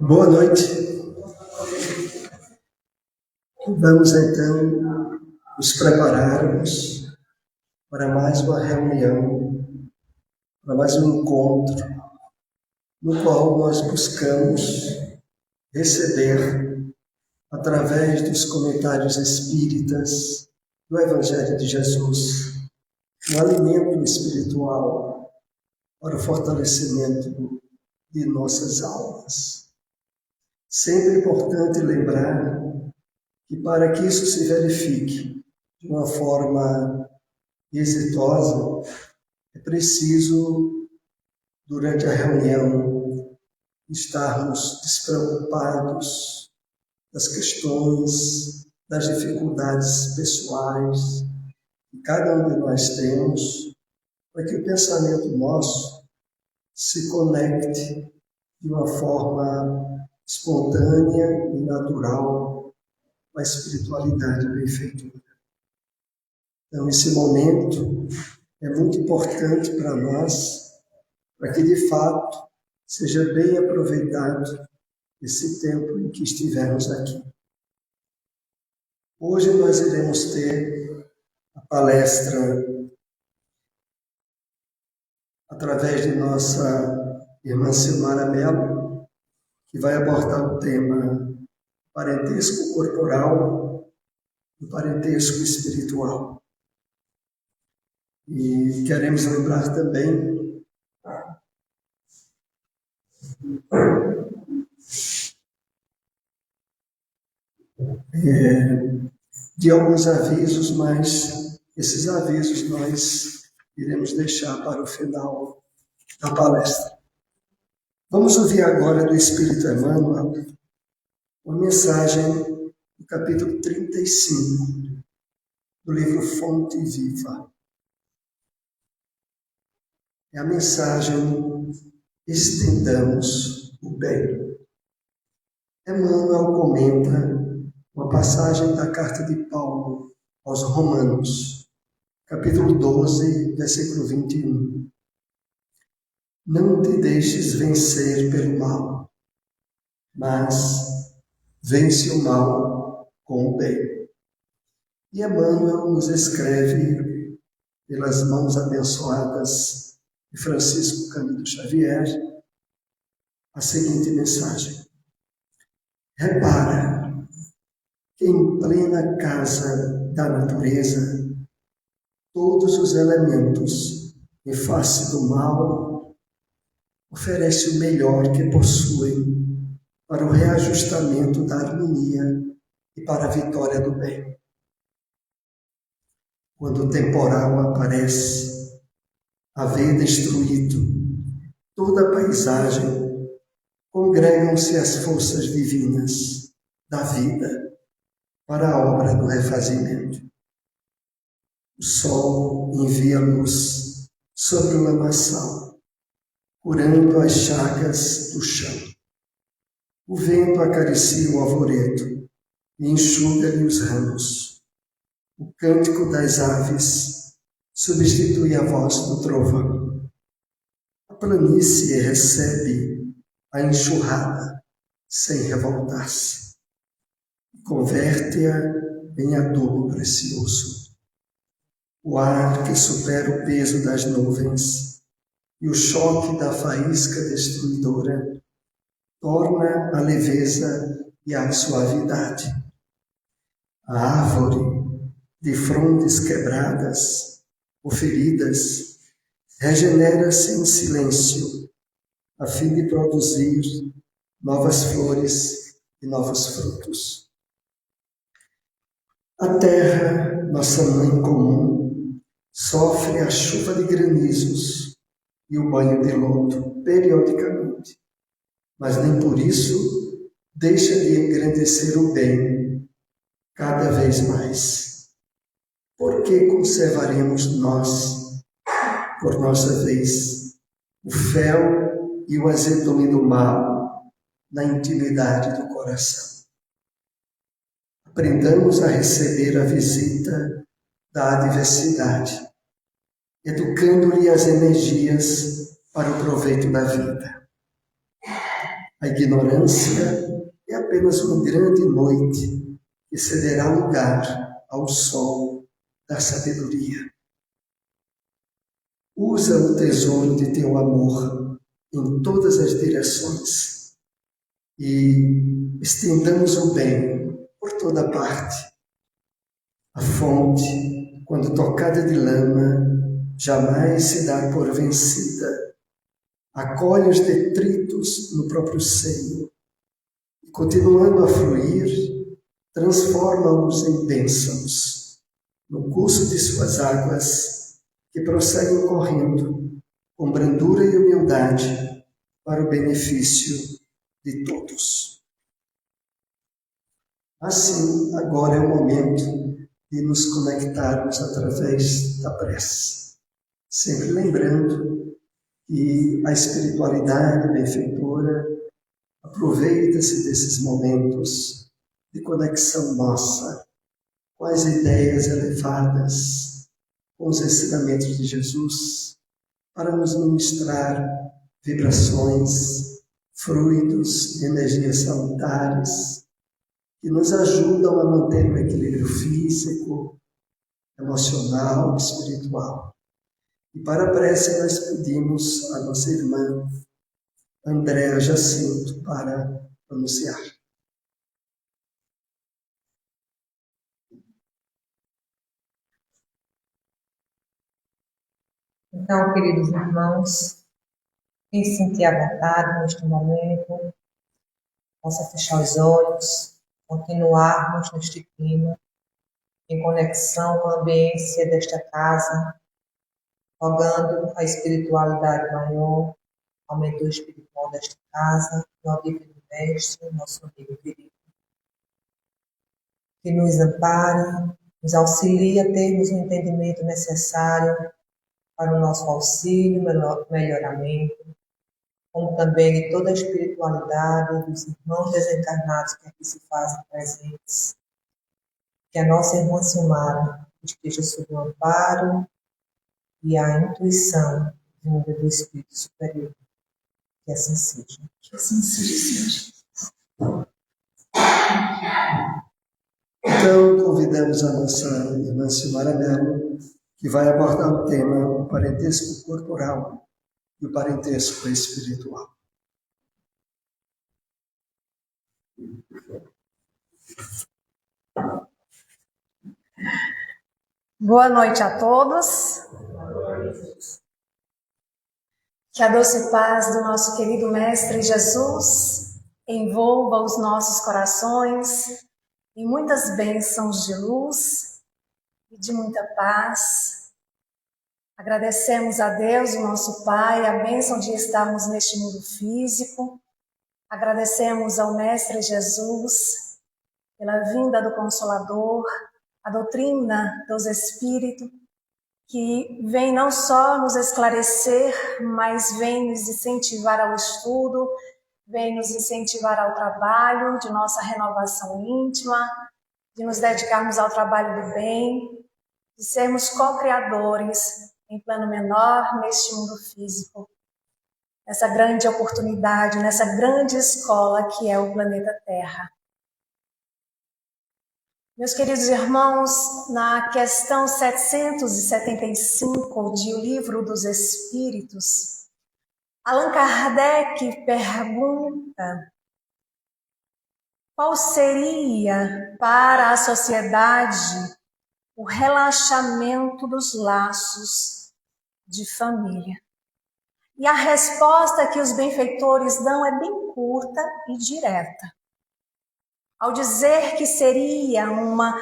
Boa noite. Vamos então nos prepararmos para mais uma reunião, para mais um encontro, no qual nós buscamos receber, através dos comentários espíritas do Evangelho de Jesus, um alimento espiritual para o fortalecimento de nossas almas. Sempre é importante lembrar que para que isso se verifique de uma forma exitosa, é preciso, durante a reunião, estarmos despreocupados das questões, das dificuldades pessoais que cada um de nós temos, para que o pensamento nosso se conecte de uma forma espontânea e natural com a espiritualidade benfeitora. Então, esse momento é muito importante para nós, para que, de fato, seja bem aproveitado esse tempo em que estivermos aqui. Hoje nós iremos ter a palestra através de nossa irmã Silmara Mello, que vai abordar o tema parentesco corporal e parentesco espiritual. E queremos lembrar também de alguns avisos, mas esses avisos nós iremos deixar para o final da palestra. Vamos ouvir agora do Espírito Emmanuel uma mensagem do capítulo 35 do livro Fonte Viva. É a mensagem Estendamos o Bem. Emmanuel comenta uma passagem da carta de Paulo aos Romanos, capítulo 12, versículo 21. Não te deixes vencer pelo mal, mas vence o mal com o bem. E Emmanuel nos escreve, pelas mãos abençoadas de Francisco Cândido Xavier, a seguinte mensagem: repara que em plena casa da natureza, todos os elementos em face do mal oferecem o melhor que possuem para o reajustamento da harmonia e para a vitória do bem. Quando o temporal aparece, haver destruído toda a paisagem, congregam-se as forças divinas da vida para a obra do refazimento. O sol envia luz sobre o lamaçal, curando as chagas do chão. O vento acaricia o arvoredo e enxuga-lhe os ramos. O cântico das aves substitui a voz do trovão. A planície recebe a enxurrada sem revoltar-se. Converte-a em adubo precioso. O ar que supera o peso das nuvens e o choque da faísca destruidora torna a leveza e a suavidade. A árvore, de frondes quebradas ou feridas, regenera-se em silêncio, a fim de produzir novas flores e novos frutos. A terra, nossa mãe comum, sofre a chuva de granizos e o banho de lodo periodicamente, mas nem por isso deixa de engrandecer o bem cada vez mais. Por que conservaremos nós, por nossa vez, o fel e o azedume do mal na intimidade do coração? Aprendamos a receber a visita da adversidade, educando-lhe as energias para o proveito da vida. A ignorância é apenas uma grande noite que cederá lugar ao sol da sabedoria. Usa o tesouro de teu amor em todas as direções e estendamos o bem por toda parte. A fonte, quando tocada de lama, jamais se dá por vencida. Acolhe os detritos no próprio seio e, continuando a fluir, transforma-os em bênçãos no curso de suas águas, que prosseguem correndo com brandura e humildade para o benefício de todos. Assim, agora é o momento de nos conectarmos através da prece, sempre lembrando que a espiritualidade benfeitora aproveita-se desses momentos de conexão nossa com as ideias elevadas, com os ensinamentos de Jesus, para nos ministrar vibrações, fluidos, energias salutares, que nos ajudam a manter o equilíbrio físico, emocional, espiritual. E para a prece nós pedimos a nossa irmã Andréa Jacinto para pronunciar. Então, queridos irmãos, quem se sentir à vontade neste momento, possa fechar os olhos, continuarmos neste clima, em conexão com a ambiência desta casa, rogando a espiritualidade maior, ao mentor espiritual desta casa, ao Divino Mestre, nosso amigo querido, que nos ampare, nos auxilie a termos o entendimento necessário para o nosso auxílio, melhoramento, como também de toda a espiritualidade dos irmãos desencarnados que aqui se fazem presentes. Que a nossa irmã Silmara esteja sob o amparo e a intuição vinda do Espírito Superior. Que assim seja. Que assim seja. Então, convidamos a nossa irmã Silmara Mello, que vai abordar o tema o parentesco corporal e o parentesco espiritual. Boa noite a todos. Que a doce paz do nosso querido Mestre Jesus envolva os nossos corações em muitas bênçãos de luz e de muita paz. Agradecemos a Deus, o nosso Pai, a bênção de estarmos neste mundo físico. Agradecemos ao Mestre Jesus pela vinda do Consolador, a doutrina dos Espíritos, que vem não só nos esclarecer, mas vem nos incentivar ao estudo, vem nos incentivar ao trabalho de nossa renovação íntima, de nos dedicarmos ao trabalho do bem, de sermos co-criadores em plano menor neste mundo físico, nessa grande oportunidade, nessa grande escola que é o planeta Terra. Meus queridos irmãos, na questão 775 de O Livro dos Espíritos, Allan Kardec pergunta qual seria para a sociedade o relaxamento dos laços de família. E a resposta que os benfeitores dão é bem curta e direta. Ao dizer que seria uma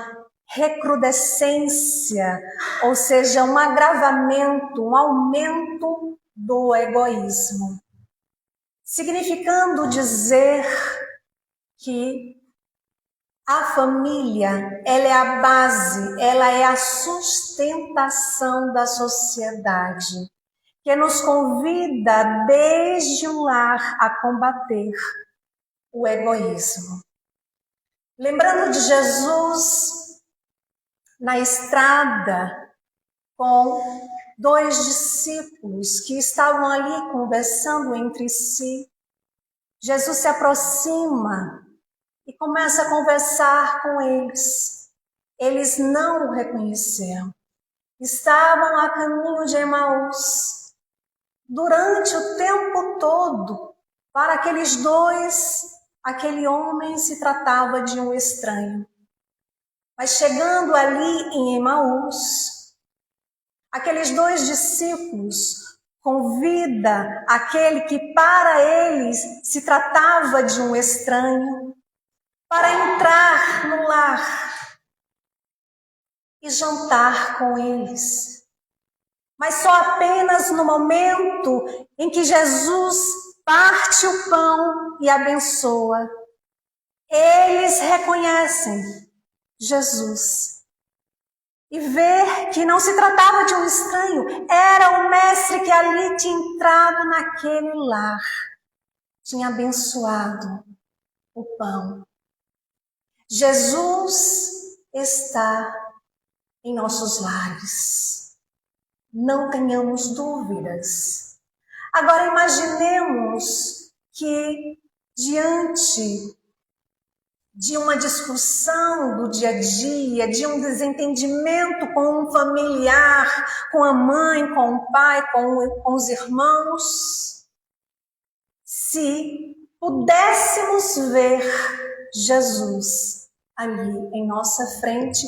recrudescência, ou seja, um agravamento, um aumento do egoísmo, significando dizer que a família, ela é a base, ela é a sustentação da sociedade, que nos convida desde o lar a combater o egoísmo. Lembrando de Jesus na estrada com 2 discípulos que estavam ali conversando entre si, Jesus se aproxima e começa a conversar com eles. Eles não o reconheceram. Estavam a caminho de Emaús. Durante o tempo todo, para aqueles dois, aquele homem se tratava de um estranho. Mas chegando ali em Emaús, aqueles dois discípulos convida aquele que para eles se tratava de um estranho para entrar no lar e jantar com eles. Mas só apenas no momento em que Jesus parte o pão e abençoa, eles reconhecem Jesus e ver que não se tratava de um estranho, era o mestre que ali tinha entrado naquele lar, tinha abençoado o pão. Jesus está em nossos lares, não tenhamos dúvidas. Agora imaginemos que diante de uma discussão do dia a dia, de um desentendimento com um familiar, com a mãe, com o pai, com os irmãos, se pudéssemos ver Jesus ali em nossa frente,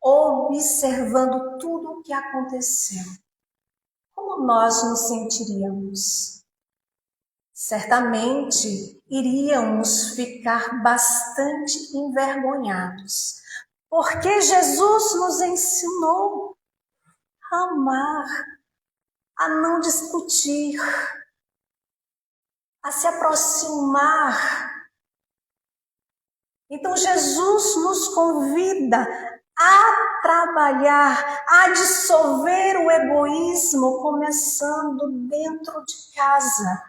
observando tudo o que aconteceu, como nós nos sentiríamos? Certamente iríamos ficar bastante envergonhados, porque Jesus nos ensinou a amar, a não discutir, a se aproximar. Então Jesus nos convida a trabalhar, a dissolver o egoísmo, começando dentro de casa.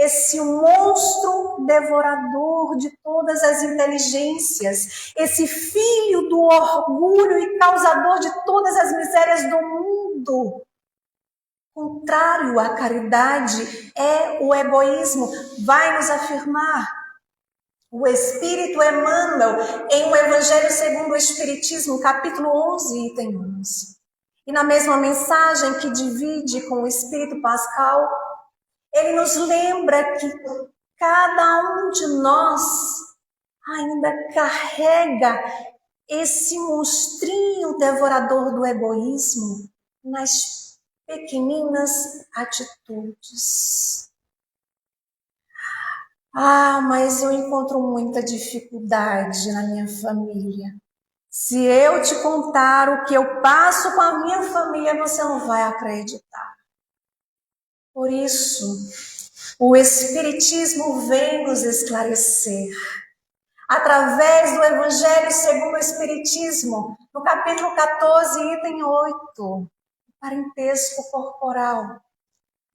Esse monstro devorador de todas as inteligências, esse filho do orgulho e causador de todas as misérias do mundo. Contrário à caridade é o egoísmo, vai nos afirmar o Espírito Emmanuel em O Evangelho segundo o Espiritismo, capítulo 11, item 11. E na mesma mensagem que divide com o Espírito Pascal, ele nos lembra que cada um de nós ainda carrega esse monstrinho devorador do egoísmo nas pequeninas atitudes. Mas eu encontro muita dificuldade na minha família. Se eu te contar o que eu passo com a minha família, você não vai acreditar. Por isso, o Espiritismo vem nos esclarecer. Através do Evangelho segundo o Espiritismo, no capítulo 14, item 8, o parentesco corporal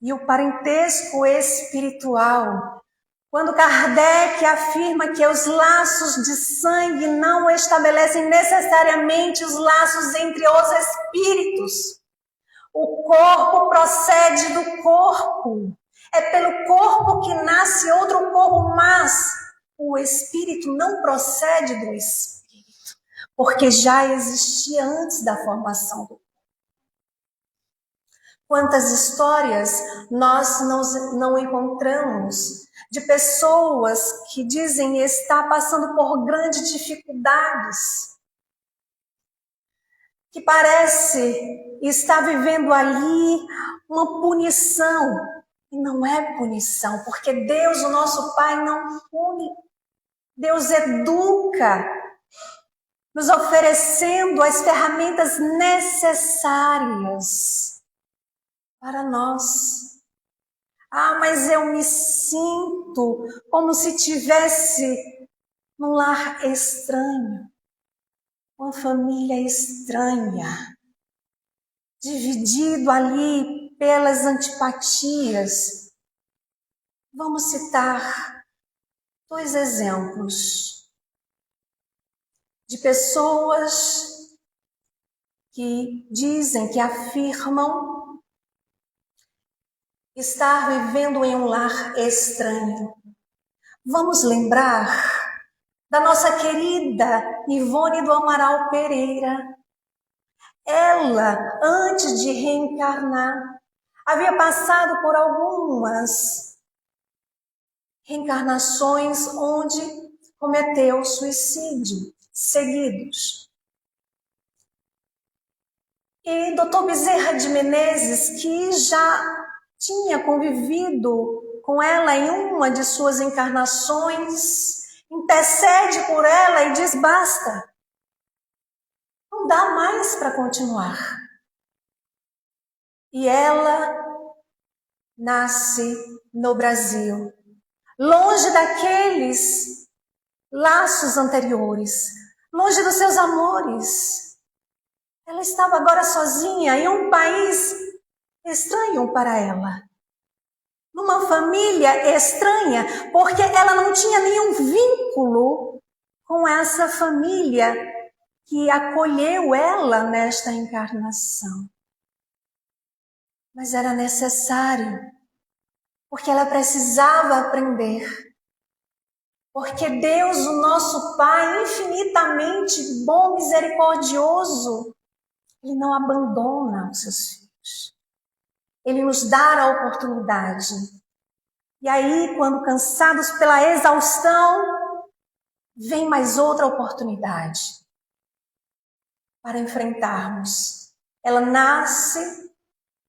e o parentesco espiritual. Quando Kardec afirma que os laços de sangue não estabelecem necessariamente os laços entre os espíritos. O corpo procede do corpo. É pelo corpo que nasce outro corpo, mas o espírito não procede do espírito, porque já existia antes da formação do corpo. Quantas histórias nós não encontramos de pessoas que dizem estar passando por grandes dificuldades, que parece estar vivendo ali uma punição. E não é punição, porque Deus, o nosso Pai, não pune. Deus educa, nos oferecendo as ferramentas necessárias para nós. Mas eu me sinto como se tivesse num lar estranho, uma família estranha, dividido ali pelas antipatias. Vamos citar 2 exemplos de pessoas que dizem, que afirmam estar vivendo em um lar estranho. vamos lembrar da nossa querida Ivone do Amaral Pereira. Ela, antes de reencarnar, havia passado por algumas reencarnações onde cometeu suicídio seguidos. E Dr. Bezerra de Menezes, que já tinha convivido com ela em uma de suas encarnações, intercede por ela e diz: basta, não dá mais para continuar. E ela nasce no Brasil, longe daqueles laços anteriores, longe dos seus amores. Ela estava agora sozinha em um país estranho para ela, numa família estranha, porque ela não tinha nenhum vínculo com essa família que acolheu ela nesta encarnação. Mas era necessário, porque ela precisava aprender. Porque Deus, o nosso Pai, infinitamente bom, misericordioso, Ele não abandona os seus filhos. Ele nos dá a oportunidade. E aí, quando cansados pela exaustão, vem mais outra oportunidade para enfrentarmos. Ela nasce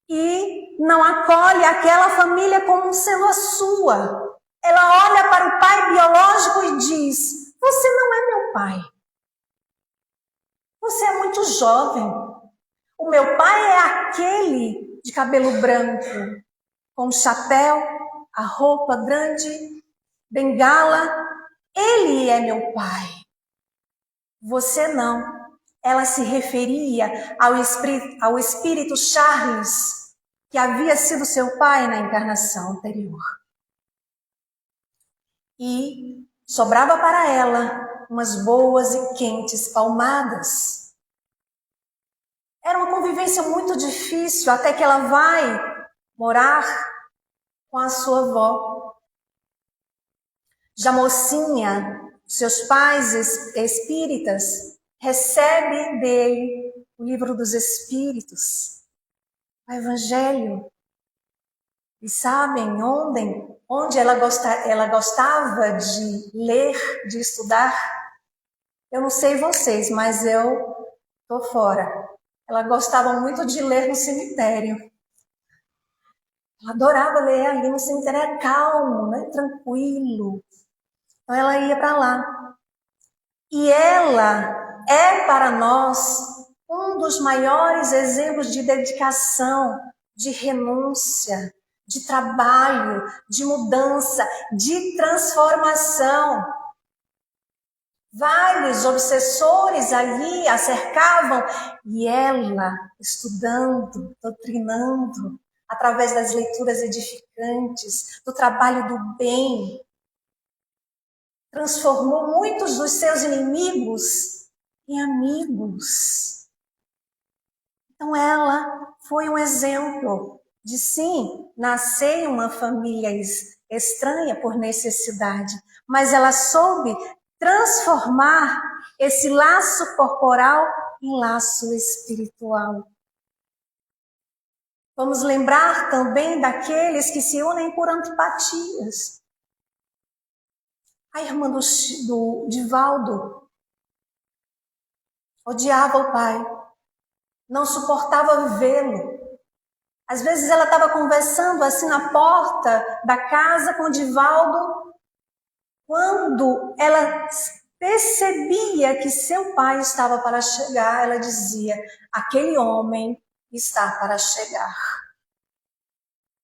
e não acolhe aquela família como sendo a sua. Ela olha para o pai biológico e diz: você não é meu pai. Você é muito jovem. O meu pai é aquele de cabelo branco, com chapéu, a roupa grande, bengala. Ele é meu pai. Você não. Ela se referia ao espírito Charles, que havia sido seu pai na encarnação anterior. E sobrava para ela umas boas e quentes palmadas. Era uma convivência muito difícil, até que ela vai morar com a sua avó. Já mocinha, seus pais espíritas recebem dele o livro dos Espíritos, o Evangelho. E sabem onde ela gostava de ler, de estudar? Eu não sei vocês, mas eu estou fora. Ela gostava muito de ler no cemitério. Ela adorava ler ali no cemitério, era calmo, né? Tranquilo. Então ela ia para lá. E ela é para nós um dos maiores exemplos de dedicação, de renúncia, de trabalho, de mudança, de transformação. Vários obsessores ali a cercavam e ela, estudando, doutrinando, através das leituras edificantes, do trabalho do bem, transformou muitos dos seus inimigos em amigos. Então ela foi um exemplo de sim, nascer em uma família estranha por necessidade, mas ela soube transformar esse laço corporal em laço espiritual. Vamos lembrar também daqueles que se unem por antipatias. A irmã do Divaldo odiava o pai, não suportava vê-lo. Às vezes ela estava conversando assim na porta da casa com o Divaldo, quando ela percebia que seu pai estava para chegar, ela dizia: aquele homem está para chegar.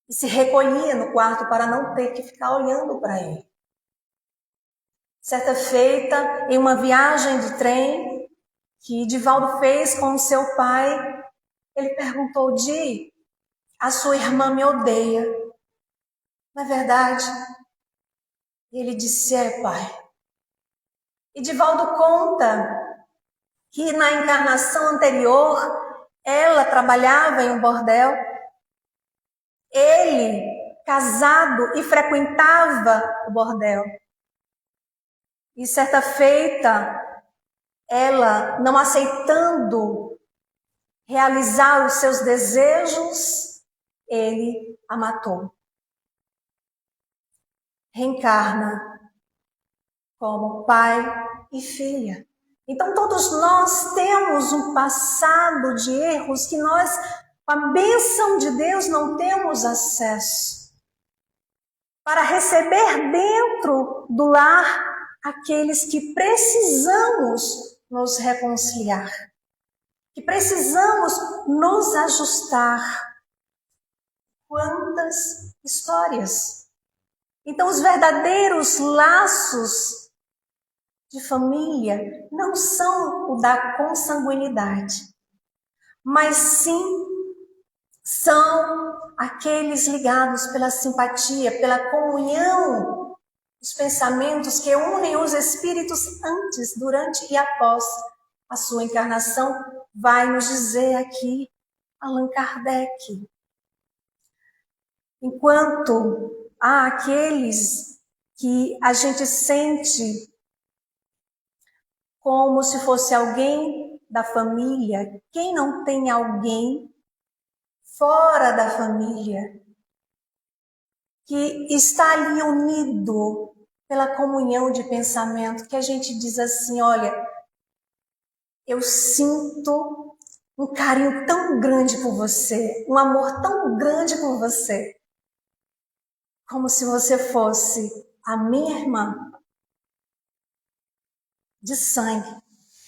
E se recolhia no quarto para não ter que ficar olhando para ele. Certa feita, em uma viagem de trem que Divaldo fez com seu pai, ele perguntou: Di, a sua irmã me odeia, não é verdade? E ele disse: é, pai. E Divaldo conta que na encarnação anterior, ela trabalhava em um bordel, ele, casado, e frequentava o bordel. E certa feita, ela, não aceitando realizar os seus desejos, ele a matou. Reencarna como pai e filha. Então todos nós temos um passado de erros que nós, com a bênção de Deus, não temos acesso. Para receber dentro do lar aqueles que precisamos nos reconciliar, que precisamos nos ajustar. Quantas histórias! Então os verdadeiros laços de família não são o da consanguinidade, mas sim são aqueles ligados pela simpatia, pela comunhão, os pensamentos que unem os espíritos antes, durante e após a sua encarnação, vai nos dizer aqui Allan Kardec. Enquanto há aqueles que a gente sente como se fosse alguém da família, quem não tem alguém fora da família que está ali unido pela comunhão de pensamento, que a gente diz assim, olha, eu sinto um carinho tão grande por você, um amor tão grande por você, como se você fosse a minha irmã de sangue.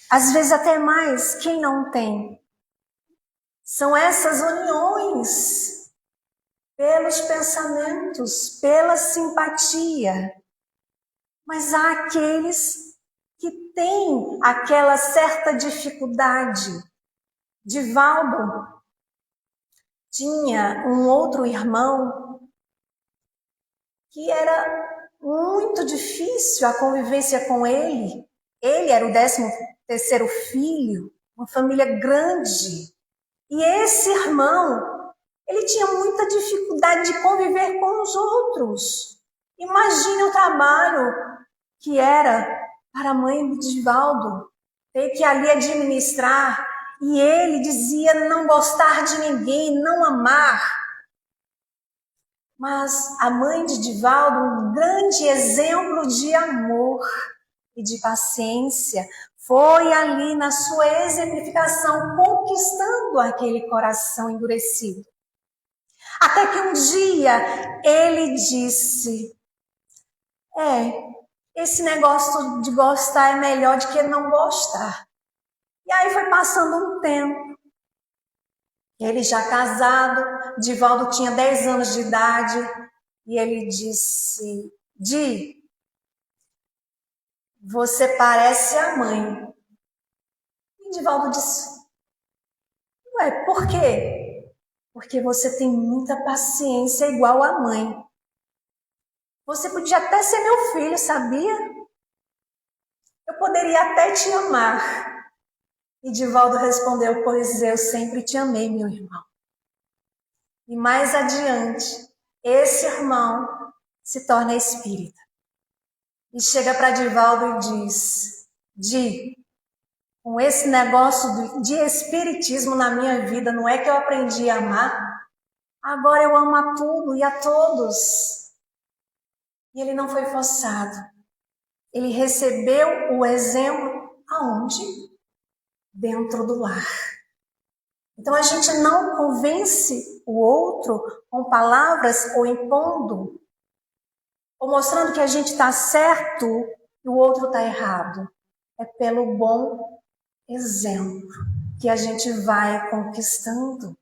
Às vezes até mais, quem não tem? São essas uniões pelos pensamentos, pela simpatia. Mas há aqueles que têm aquela certa dificuldade. Divaldo tinha um outro irmão que era muito difícil a convivência com ele. Ele era o 13º filho, uma família grande. E esse irmão, ele tinha muita dificuldade de conviver com os outros. Imagine o trabalho que era para a mãe de Divaldo ter que ali administrar. E ele dizia não gostar de ninguém, não amar. Mas a mãe de Divaldo, um grande exemplo de amor e de paciência, foi ali na sua exemplificação, conquistando aquele coração endurecido. Até que um dia ele disse, esse negócio de gostar é melhor do que não gostar. E aí foi passando um tempo. Ele já casado, Divaldo tinha 10 anos de idade, e ele disse, Di, você parece a mãe. E Divaldo disse, ué, por quê? Porque você tem muita paciência igual a mãe. Você podia até ser meu filho, sabia? Eu poderia até te amar. E Divaldo respondeu, pois eu sempre te amei, meu irmão. E mais adiante, esse irmão se torna espírita. E chega para Divaldo e diz, Di, com esse negócio de espiritismo na minha vida, não é que eu aprendi a amar? Agora eu amo a tudo e a todos. E ele não foi forçado. Ele recebeu o exemplo aonde? Dentro do lar. Então a gente não convence o outro com palavras ou impondo, ou mostrando que a gente está certo e o outro está errado. É pelo bom exemplo que a gente vai conquistando.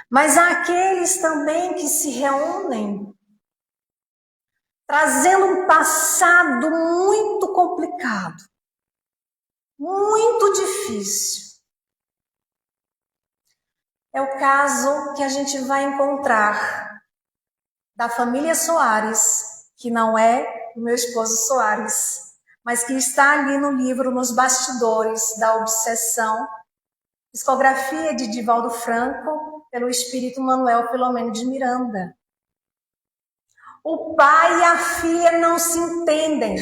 Mas há aqueles também que se reúnem trazendo um passado muito complicado, muito difícil. É o caso que a gente vai encontrar da família Soares, que não é o meu esposo Soares, mas que está ali no livro, nos bastidores da obsessão, psicografia de Divaldo Franco, pelo espírito Manuel Filomeno de Miranda. O pai e a filha não se entendem.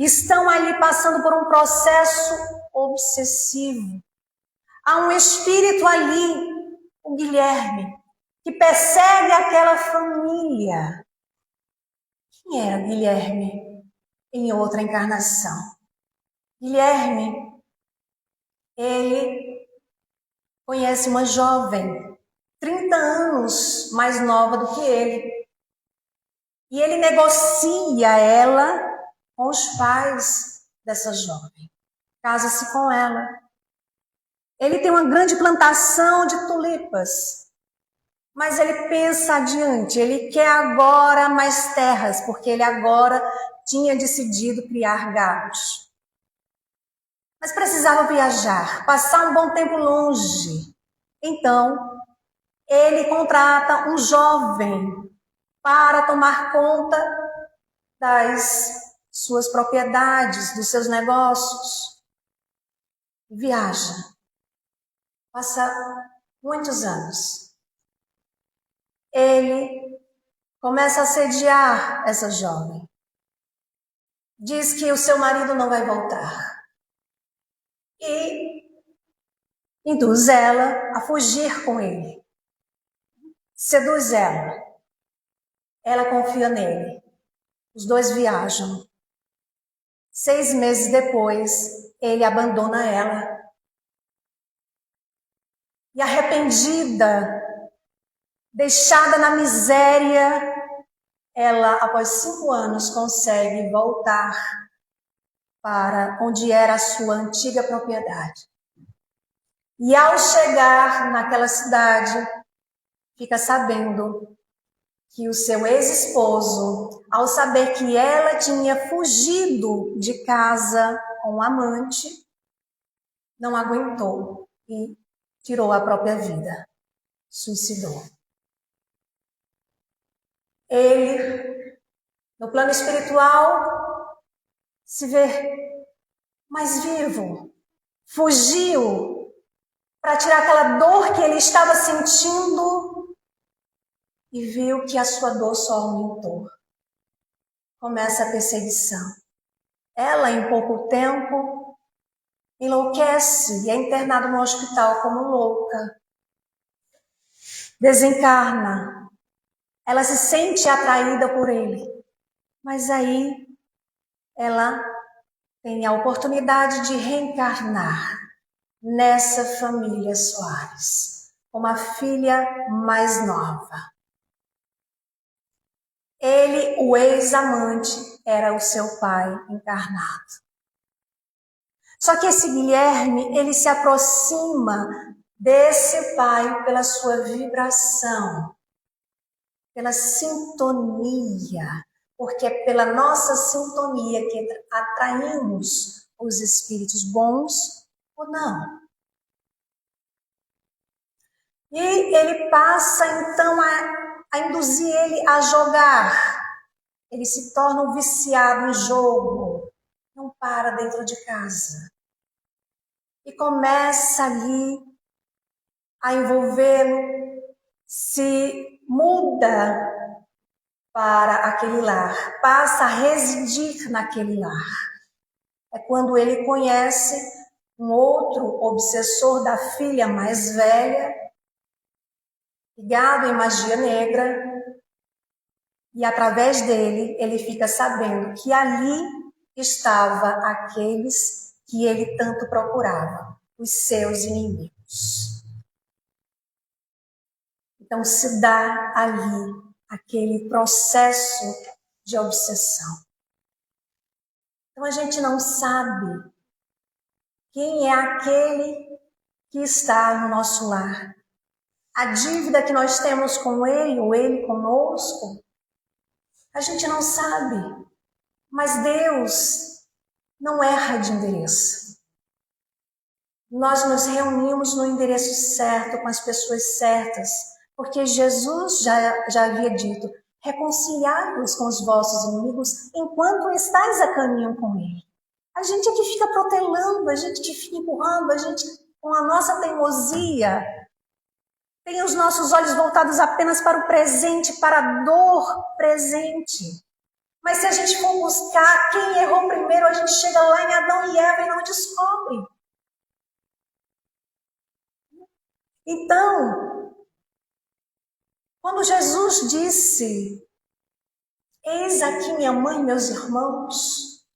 estão ali passando por um processo obsessivo. Há um espírito ali, o Guilherme, que persegue aquela família. Quem era Guilherme em outra encarnação? Guilherme, ele conhece uma jovem, 30 anos mais nova do que ele. E ele negocia ela com os pais dessa jovem. Casa-se com ela. Ele tem uma grande plantação de tulipas. Mas ele pensa adiante. Ele quer agora mais terras, porque ele agora tinha decidido criar gados. Mas precisava viajar, passar um bom tempo longe. Então, ele contrata um jovem para tomar conta das suas propriedades, dos seus negócios. Viaja. Passa muitos anos. Ele começa a assediar essa jovem. Diz que o seu marido não vai voltar. E induz ela a fugir com ele. Seduz ela. Ela confia nele. Os dois viajam. 6 meses depois, ele abandona ela. E arrependida, deixada na miséria, ela, após 5 anos, consegue voltar para onde era a sua antiga propriedade. E ao chegar naquela cidade, fica sabendo que o seu ex-esposo, ao saber que ela tinha fugido de casa com um amante, não aguentou e tirou a própria vida, suicidou. Ele, no plano espiritual, se vê mais vivo, fugiu para tirar aquela dor que ele estava sentindo e viu que a sua dor só aumentou. Começa a perseguição. Ela, em pouco tempo, enlouquece e é internada no hospital como louca. Desencarna. Ela se sente atraída por ele. Mas aí ela tem a oportunidade de reencarnar nessa família Soares, como a filha mais nova. Ele, o ex-amante, era o seu pai encarnado. Só que esse Guilherme, ele se aproxima desse pai pela sua vibração, pela sintonia, porque é pela nossa sintonia que atraímos os espíritos bons ou não. E ele passa então a induzir ele a jogar. Ele se torna um viciado em jogo, não para dentro de casa. E começa ali a envolvê-lo, se muda para aquele lar, passa a residir naquele lar. É quando ele conhece um outro obsessor da filha mais velha, ligado em magia negra, e através dele ele fica sabendo que ali estava aqueles que ele tanto procurava, os seus inimigos. Então se dá ali aquele processo de obsessão. Então a gente não sabe quem é aquele que está no nosso lar. A dívida que nós temos com ele, ou ele conosco, a gente não sabe. Mas Deus não erra de endereço. Nós nos reunimos no endereço certo, com as pessoas certas, porque Jesus já havia dito, reconciliai-vos com os vossos inimigos enquanto estáis a caminho com ele. A gente é que fica protelando, a gente que fica empurrando, a gente com a nossa teimosia tem os nossos olhos voltados apenas para o presente, para a dor presente. Mas se a gente for buscar quem errou primeiro, a gente chega lá em Adão e Eva e não descobre. Então, quando Jesus disse: eis aqui minha mãe e meus irmãos,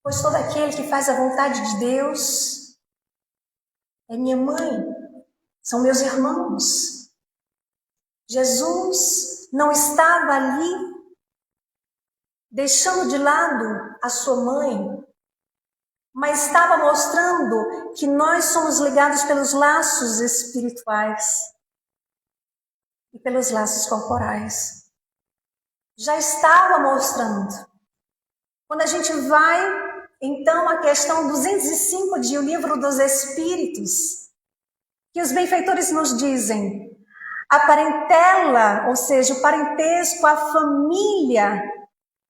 pois todo aquele que faz a vontade de Deus é minha mãe, são meus irmãos. Jesus não estava ali deixando de lado a sua mãe, mas estava mostrando que nós somos ligados pelos laços espirituais e pelos laços corporais. Já estava mostrando. Quando a gente vai, então, à questão 205 de O Livro dos Espíritos, que os benfeitores nos dizem: a parentela, ou seja, o parentesco, a família,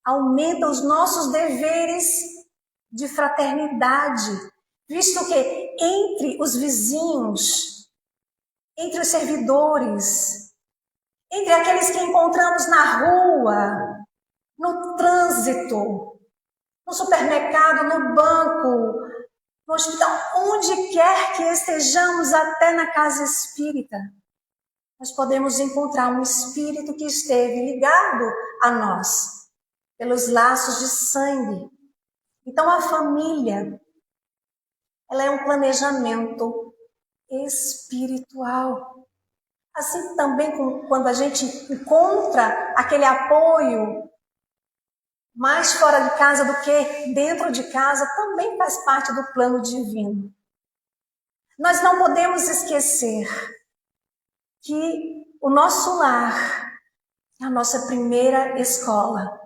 aumenta os nossos deveres de fraternidade, visto que entre os vizinhos, entre os servidores, entre aqueles que encontramos na rua, no trânsito, no supermercado, no banco, no hospital, onde quer que estejamos, até na casa espírita, nós podemos encontrar um espírito que esteve ligado a nós, pelos laços de sangue. Então a família, ela é um planejamento espiritual. Assim também quando a gente encontra aquele apoio mais fora de casa do que dentro de casa, também faz parte do plano divino. Nós não podemos esquecer que o nosso lar é a nossa primeira escola,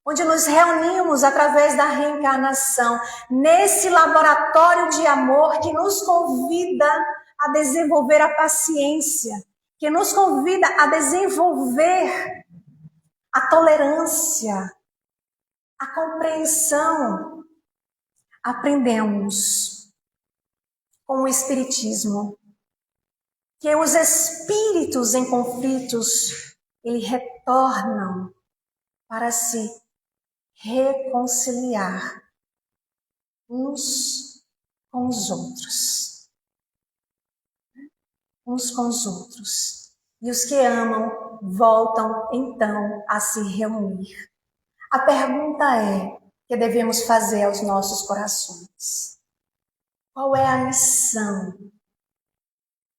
onde nos reunimos através da reencarnação, nesse laboratório de amor que nos convida a desenvolver a paciência, que nos convida a desenvolver a tolerância, a compreensão. Aprendemos com o Espiritismo que os espíritos em conflitos, eles retornam para se reconciliar uns com os outros. Uns com os outros. E os que amam voltam então a se reunir. A pergunta que devemos fazer aos nossos corações: qual é a lição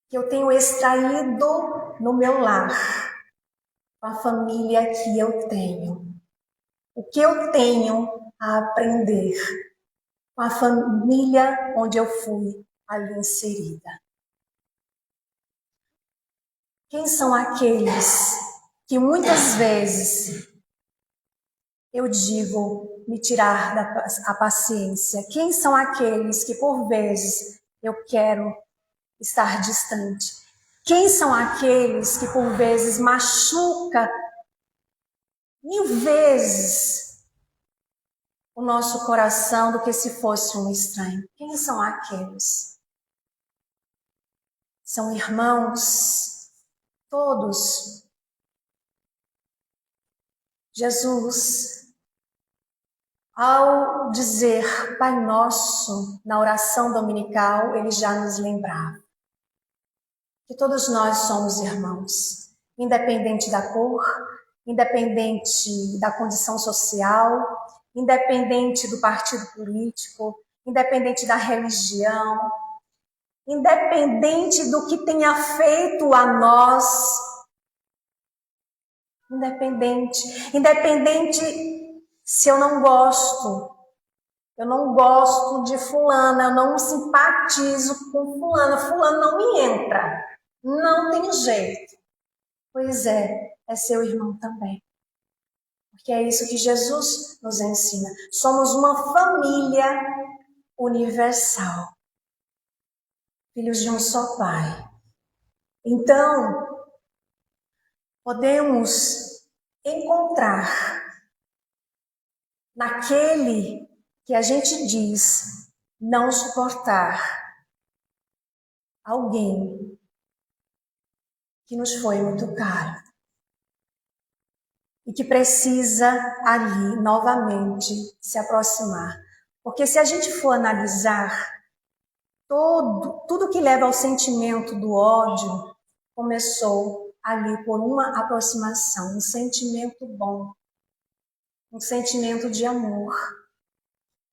que eu tenho extraído no meu lar, com a família que eu tenho? O que eu tenho a aprender com a família onde eu fui ali inserida? Quem são aqueles que muitas vezes eu digo me tirar a paciência? Quem são aqueles que por vezes eu quero estar distante? Quem são aqueles que por vezes machuca 1000 vezes o nosso coração do que se fosse um estranho? Quem são aqueles? São irmãos, todos. Jesus, ao dizer Pai Nosso na oração dominical, ele já nos lembrava que todos nós somos irmãos, independente da cor, independente da condição social, independente do partido político, independente da religião, independente do que tenha feito a nós, independente se eu não gosto de fulana, eu não simpatizo com fulano não me entra, não tem jeito. Pois é seu irmão também. Porque é isso que Jesus nos ensina. Somos uma família universal. Filhos de um só Pai. Então, podemos encontrar naquele que a gente diz não suportar alguém que nos foi muito caro. e que precisa ali novamente se aproximar. Porque se a gente for analisar tudo que leva ao sentimento do ódio, começou ali por uma aproximação, um sentimento bom, um sentimento de amor,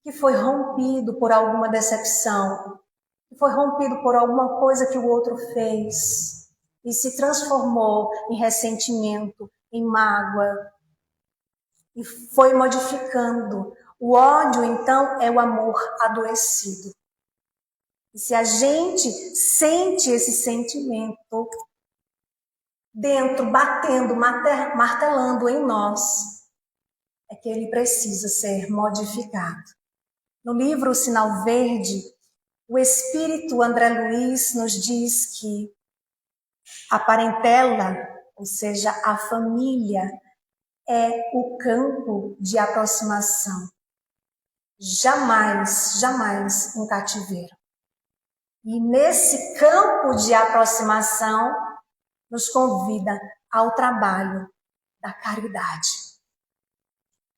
que foi rompido por alguma decepção, que foi rompido por alguma coisa que o outro fez e se transformou em ressentimento, em mágoa, e foi modificando. O ódio, então, é o amor adoecido. E se a gente sente esse sentimento dentro, batendo, martelando em nós, é que ele precisa ser modificado. No livro O Sinal Verde, o espírito André Luiz nos diz que a parentela, ou seja, a família, é o campo de aproximação. Jamais, jamais um cativeiro. E nesse campo de aproximação, nos convida ao trabalho da caridade.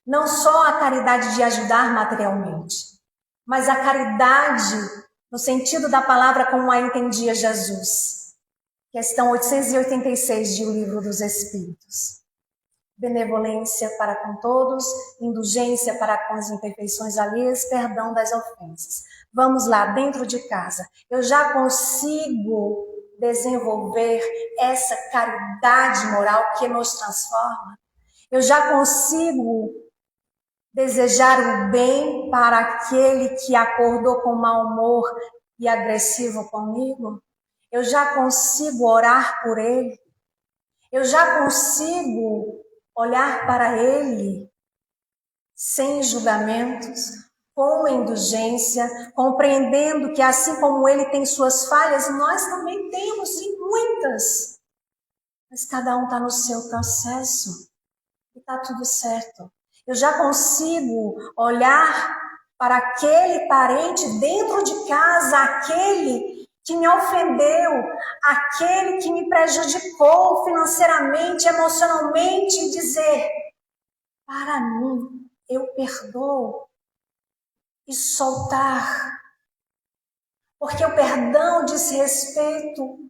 Não só a caridade de ajudar materialmente, mas a caridade no sentido da palavra como a entendia Jesus. Questão 886 de O Livro dos Espíritos. Benevolência para com todos, indulgência para com as imperfeições alheias, perdão das ofensas. Vamos lá, dentro de casa. Eu já consigo desenvolver essa caridade moral que nos transforma? Eu já consigo desejar o bem para aquele que acordou com mau humor e agressivo comigo? Eu já consigo orar por ele? Eu já consigo olhar para ele sem julgamentos, com indulgência, compreendendo que assim como ele tem suas falhas, nós também temos, e muitas. Mas cada um está no seu processo e está tudo certo. Eu já consigo olhar para aquele parente dentro de casa, aquele que me ofendeu, aquele que me prejudicou financeiramente, emocionalmente, e dizer, para mim, eu perdoo, e soltar. Porque o perdão diz respeito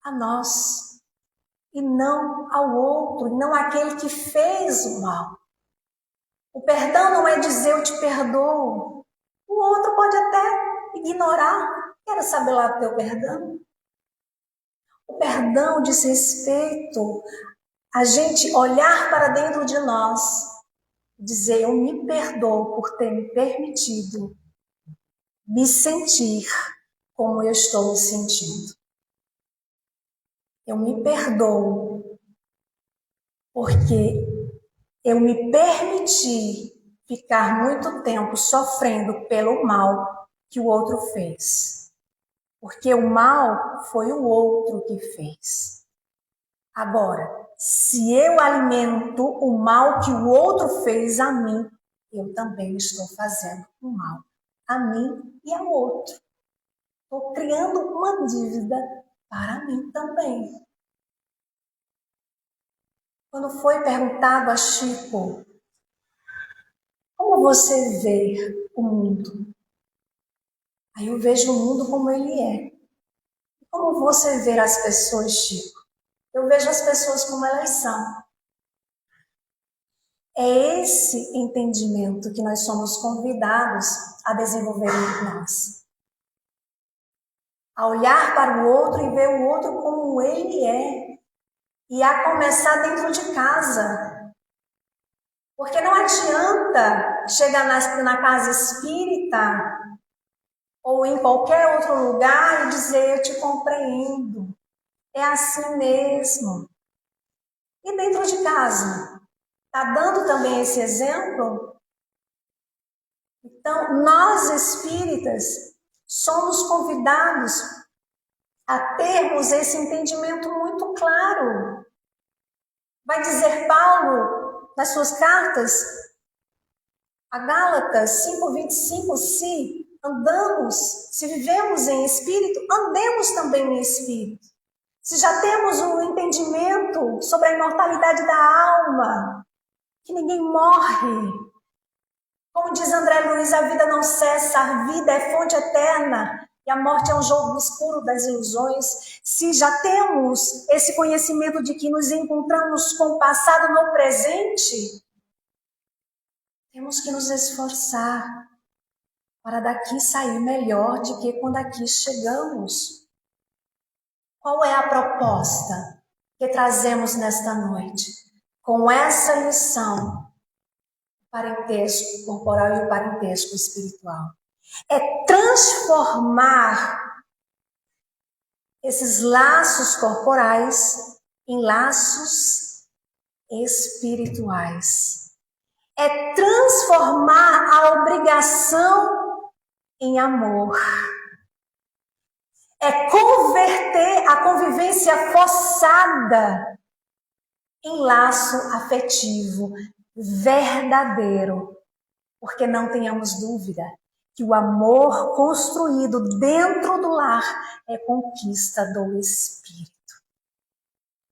a nós, e não ao outro, e não àquele que fez o mal. O perdão não é dizer eu te perdoo. O outro pode até ignorar. Quero saber lá do teu perdão. O perdão diz respeito a gente olhar para dentro de nós, dizer eu me perdoo por ter me permitido me sentir como eu estou me sentindo. Eu me perdoo porque eu me permiti ficar muito tempo sofrendo pelo mal que o outro fez. Porque o mal foi o outro que fez. Agora, se eu alimento o mal que o outro fez a mim, eu também estou fazendo o mal a mim e ao outro. Estou criando uma dívida para mim também. Quando foi perguntado a Chico, como você vê o mundo? Aí eu vejo o mundo como ele é. Como você vê as pessoas, Chico? Eu vejo as pessoas como elas são. É esse entendimento que nós somos convidados a desenvolver em nós. A olhar para o outro e ver o outro como ele é. E a começar dentro de casa. Porque não adianta chegar na casa espírita ou em qualquer outro lugar e dizer eu te compreendo. É assim mesmo. E dentro de casa? Está dando também esse exemplo? Então, nós espíritas somos convidados a termos esse entendimento muito claro. Vai dizer Paulo nas suas cartas a Gálatas 5:25, se vivemos em espírito, andemos também em espírito. Se já temos um entendimento sobre a imortalidade da alma, que ninguém morre. Como diz André Luiz, a vida não cessa, a vida é fonte eterna e a morte é um jogo escuro das ilusões. Se já temos esse conhecimento de que nos encontramos com o passado no presente, temos que nos esforçar para daqui sair melhor do que quando aqui chegamos. Qual é a proposta que trazemos nesta noite? Com essa lição, o parentesco corporal e o parentesco espiritual. É transformar esses laços corporais em laços espirituais. É transformar a obrigação em amor. É converter a convivência forçada em laço afetivo verdadeiro. Porque não tenhamos dúvida que o amor construído dentro do lar é conquista do espírito.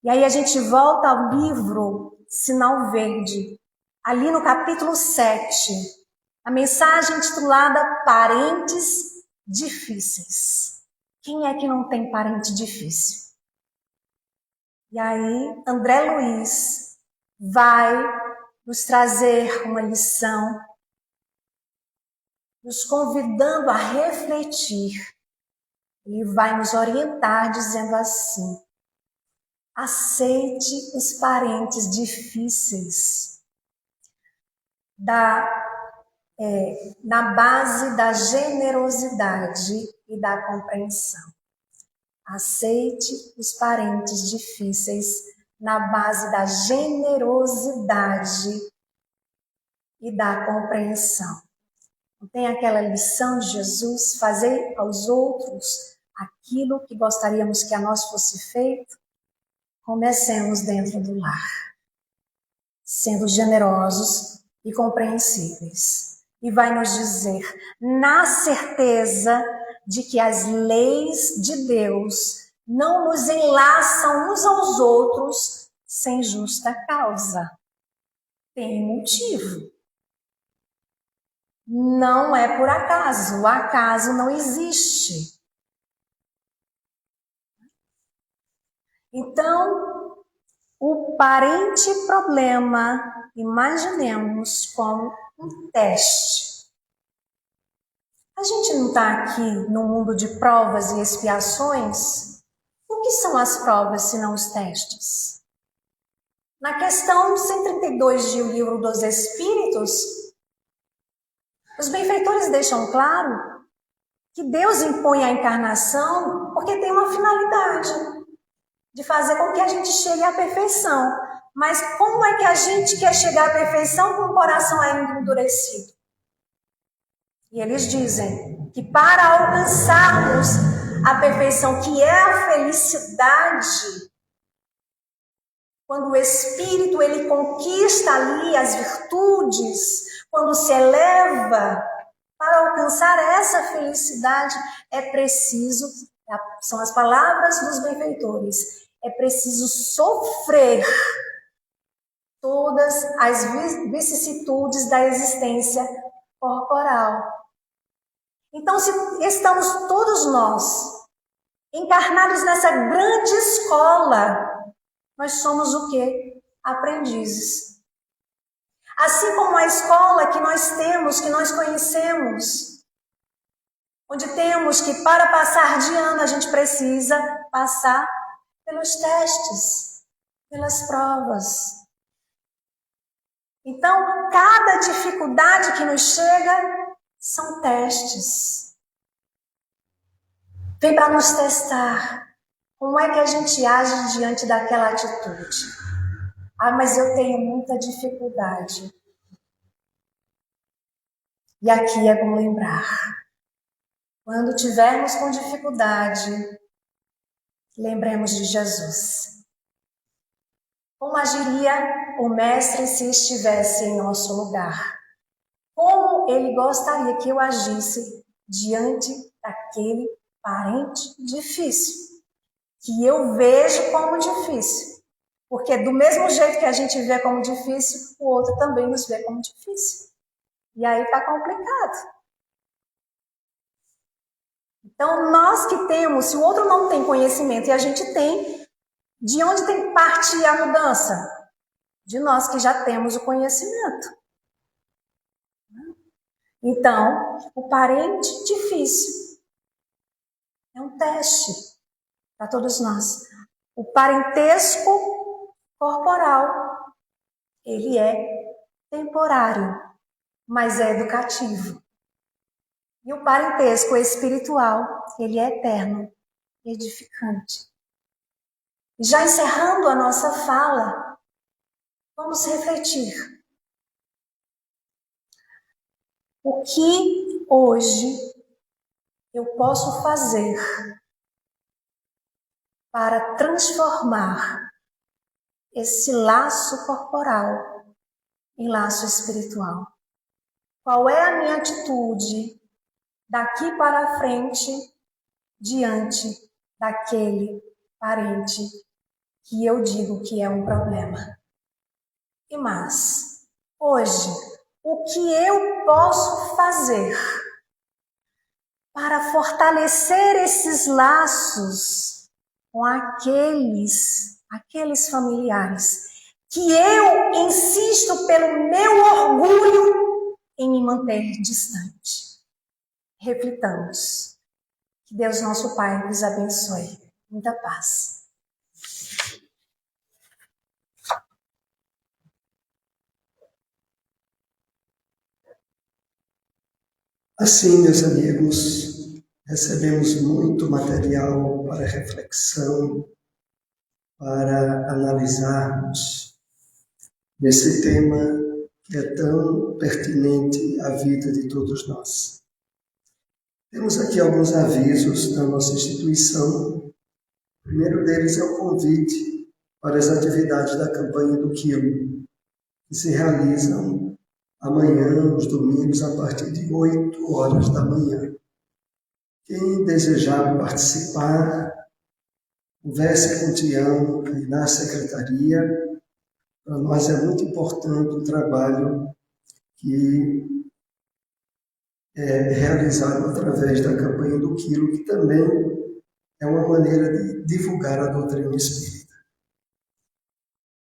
E aí a gente volta ao livro Sinal Verde, ali no capítulo 7, a mensagem intitulada Parentes Difíceis. Quem é que não tem parente difícil? E aí André Luiz vai nos trazer uma lição, nos convidando a refletir. Ele vai nos orientar dizendo assim: aceite os parentes difíceis na base da generosidade e da compreensão. Aceite os parentes difíceis na base da generosidade e da compreensão. Não tem aquela lição de Jesus, fazer aos outros aquilo que gostaríamos que a nós fosse feito? Comecemos dentro do lar, sendo generosos e compreensíveis. E vai nos dizer, na certeza de que as leis de Deus não nos enlaçam uns aos outros sem justa causa. Tem motivo. Não é por acaso. O acaso não existe. Então, o parente problema, imaginemos como um teste. A gente não está aqui no mundo de provas e expiações? O que são as provas, se não os testes? Na questão 132 de O Livro dos Espíritos, os benfeitores deixam claro que Deus impõe a encarnação porque tem uma finalidade de fazer com que a gente chegue à perfeição. Mas como é que a gente quer chegar à perfeição com o coração ainda endurecido? E eles dizem que para alcançarmos a perfeição, que é a felicidade, quando o Espírito ele conquista ali as virtudes, quando se eleva, para alcançar essa felicidade é preciso, são as palavras dos benfeitores, é preciso sofrer todas as vicissitudes da existência corporal. Então, se estamos todos nós encarnados nessa grande escola, nós somos o quê? Aprendizes. Assim como a escola que nós temos, que nós conhecemos, onde temos que para passar de ano a gente precisa passar pelos testes, pelas provas. Então, cada dificuldade que nos chega são testes. Vem para nos testar. Como é que a gente age diante daquela atitude? Ah, mas eu tenho muita dificuldade. E aqui é bom lembrar. Quando tivermos com dificuldade, lembremos de Jesus. Como agiria o Mestre se estivesse em nosso lugar? Como ele gostaria que eu agisse diante daquele parente difícil? que eu vejo como difícil. Porque do mesmo jeito que a gente vê como difícil, o outro também nos vê como difícil. E aí está complicado. Então, nós que temos, se o outro não tem conhecimento e a gente tem, de onde tem que partir a mudança? De nós que já temos o conhecimento. Então, o parente difícil é um teste para todos nós. O parentesco corporal, ele é temporário, mas é educativo. E o parentesco espiritual, ele é eterno, edificante. Já encerrando a nossa fala, vamos refletir. O que hoje eu posso fazer para transformar esse laço corporal em laço espiritual? Qual é a minha atitude daqui para frente diante daquele parente que eu digo que é um problema? E mais, hoje, o que eu posso fazer para fortalecer esses laços com aqueles familiares que eu insisto pelo meu orgulho em me manter distante? Reflitamos. Que Deus nosso Pai nos abençoe. Muita paz. Assim, meus amigos, recebemos muito material para reflexão, para analisarmos nesse tema que é tão pertinente à vida de todos nós. Temos aqui alguns avisos da nossa instituição. O primeiro deles é o convite para as atividades da campanha do Quilo, que se realizam amanhã, os domingos, a partir de 8 horas da manhã. Quem desejar participar, converse com o Tião aí na secretaria. Para nós é muito importante o trabalho que é realizado através da campanha do Quilo, que também é uma maneira de divulgar a doutrina espírita.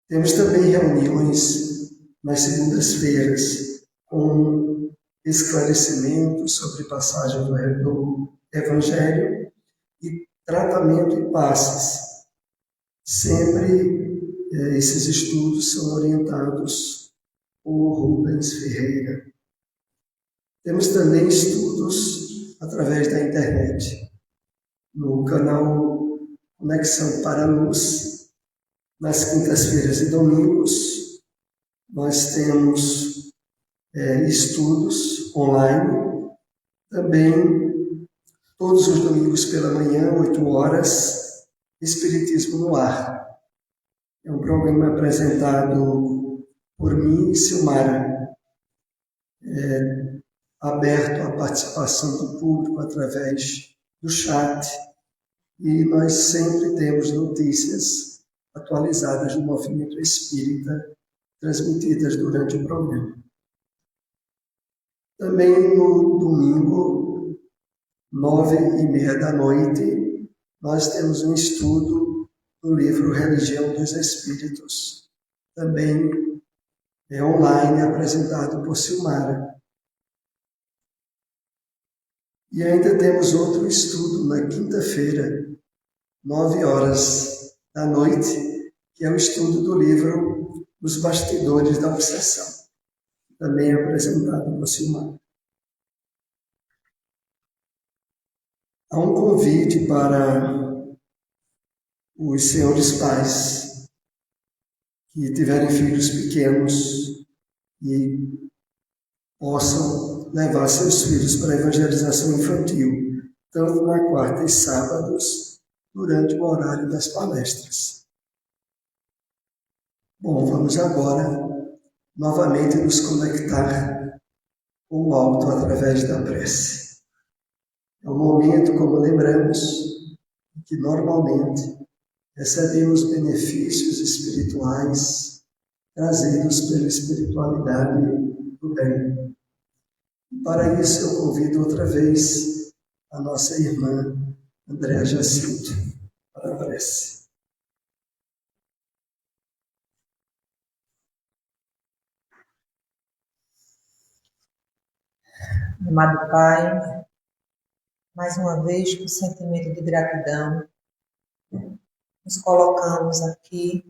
Temos também reuniões nas segundas-feiras com esclarecimentos sobre passagem do Evangelho e tratamento e passes. Sempre esses estudos são orientados por Rubens Ferreira. Temos também estudos através da internet, no canal Conexão para a Luz, nas quintas-feiras e domingos. Nós temos estudos online, também todos os domingos pela manhã, 8 horas, Espiritismo no Ar. É um programa apresentado por mim e Silmara, aberto à participação do público através do chat, e nós sempre temos notícias atualizadas do movimento espírita transmitidas durante o programa. Também no domingo, 9h30 da noite, nós temos um estudo do livro Religião dos Espíritos, também online, apresentado por Silmara. E ainda temos outro estudo na quinta-feira, 9 horas da noite, que é o estudo do livro Os Bastidores da Obsessão, também apresentado por Silmara. Há um convite para os senhores pais que tiverem filhos pequenos e possam levar seus filhos para a evangelização infantil, tanto na quarta e sábados, durante o horário das palestras. Bom, vamos agora novamente nos conectar com o alto através da prece. É um momento, como lembramos, que normalmente recebemos benefícios espirituais trazidos pela espiritualidade do bem. E para isso eu convido outra vez a nossa irmã Andréa Jacinto para a prece. Amado Pai, mais uma vez, com sentimento de gratidão, nos colocamos aqui,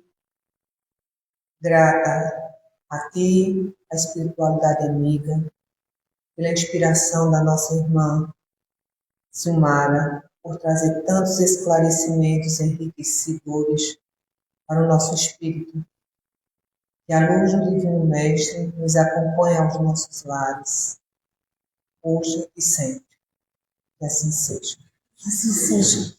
grata a Ti, a espiritualidade amiga, pela inspiração da nossa irmã Silmara, por trazer tantos esclarecimentos enriquecedores para o nosso espírito. Que a luz do Divino Mestre nos acompanhe aos nossos lares, hoje e sempre. Que assim seja. Assim seja.